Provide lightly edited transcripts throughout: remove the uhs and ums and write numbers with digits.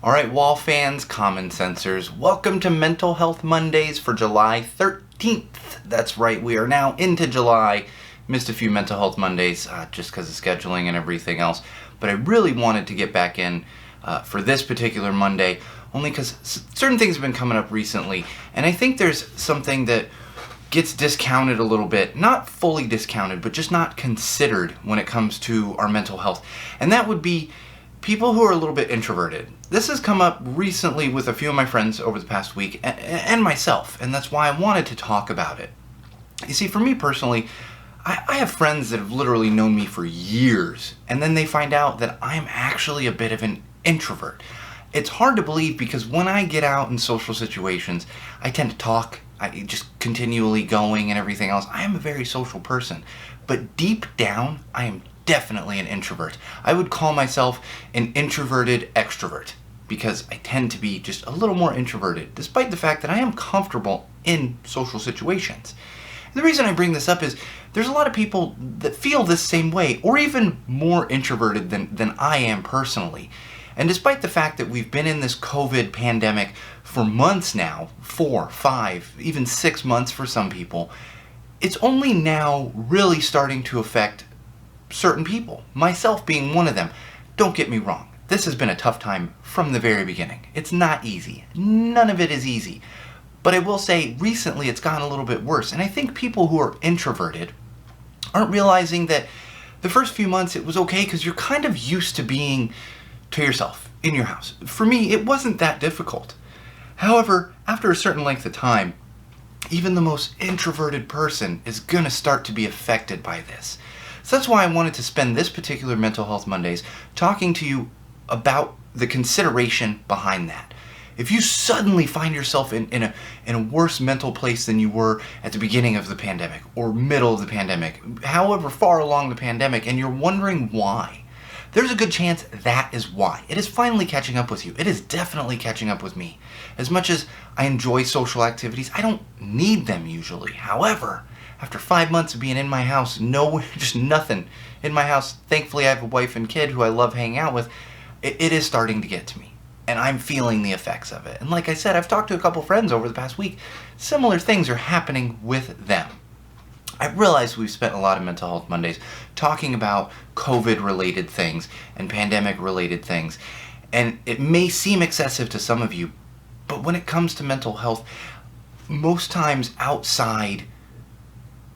Alright, wall fans, common sensors, welcome to Mental Health Mondays for July 13th. That's right, we are now into July. Missed a few Mental Health Mondays just because of scheduling and everything else, but I really wanted to get back in for this particular Monday, only because certain things have been coming up recently, and I think there's something that gets discounted a little bit, not fully discounted, but just not considered when it comes to our mental health, and that would be people who are a little bit introverted. This has come up recently with a few of my friends over the past week, and myself, and that's why I wanted to talk about it. You see, for me personally, I have friends that have literally known me for years, and then they find out that I'm actually a bit of an introvert. It's hard to believe because when I get out in social situations, I tend to talk, I just continually going and everything else. I am a very social person, but deep down, I am definitely an introvert. I would call myself an introverted extrovert because I tend to be just a little more introverted, despite the fact that I am comfortable in social situations. And the reason I bring this up is there's a lot of people that feel this same way, or even more introverted than I am personally. And despite the fact that we've been in this COVID pandemic for months now, 4, 5, even 6 months for some people, it's only now really starting to affect certain people, myself being one of them. Don't get me wrong, this has been a tough time from the very beginning. It's not easy. None of it is easy. But I will say, recently it's gotten a little bit worse, and I think people who are introverted aren't realizing that the first few months it was okay because you're kind of used to being to yourself in your house. For me, it wasn't that difficult. However, after a certain length of time, even the most introverted person is going to start to be affected by this. So that's why I wanted to spend this particular Mental Health Mondays talking to you about the consideration behind that. If you suddenly find yourself in a worse mental place than you were at the beginning of the pandemic or middle of the pandemic, however far along the pandemic, and you're wondering why, there's a good chance that is why. It is finally catching up with you. It is definitely catching up with me. As much as I enjoy social activities, I don't need them usually. However, after 5 months of being in my house, just nothing in my house, thankfully I have a wife and kid who I love hanging out with, it is starting to get to me. And I'm feeling the effects of it. And like I said, I've talked to a couple friends over the past week. Similar things are happening with them. I realize we've spent a lot of Mental Health Mondays talking about COVID-related things and pandemic-related things. And it may seem excessive to some of you, but when it comes to mental health, most times outside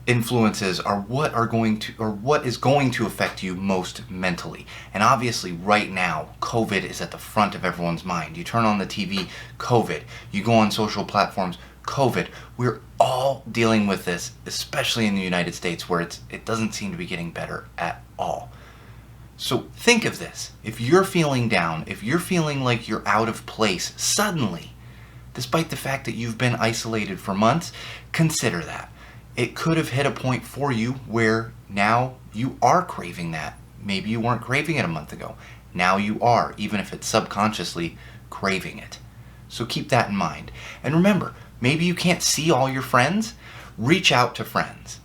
influences are what is going to affect you most mentally. And obviously right now, COVID is at the front of everyone's mind. You turn on the TV, COVID. You go on social platforms, COVID. We're all dealing with this, especially in the United States where it doesn't seem to be getting better at all. So think of this. If you're feeling down, if you're feeling like you're out of place suddenly, despite the fact that you've been isolated for months, consider that. It could have hit a point for you where now you are craving that. Maybe you weren't craving it a month ago. Now you are, even if it's subconsciously craving it. So keep that in mind. And remember, maybe you can't see all your friends. Reach out to friends.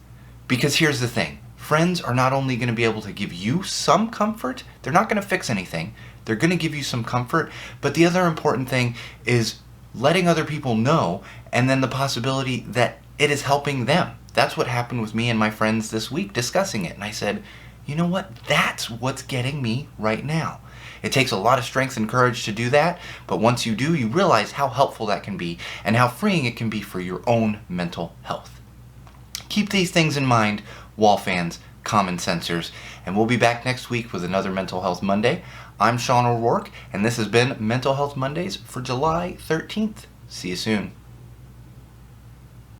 Because here's the thing. Friends are not only going to be able to give you some comfort, they're not going to fix anything. They're going to give you some comfort. But the other important thing is letting other people know, and then the possibility that it is helping them. That's what happened with me and my friends this week discussing it. And I said, you know what? That's what's getting me right now. It takes a lot of strength and courage to do that, but once you do, you realize how helpful that can be and how freeing it can be for your own mental health. Keep these things in mind, wall fans, common sensors, and we'll be back next week with another Mental Health Monday. I'm Sean O'Rourke, and this has been Mental Health Mondays for July 13th. See you soon.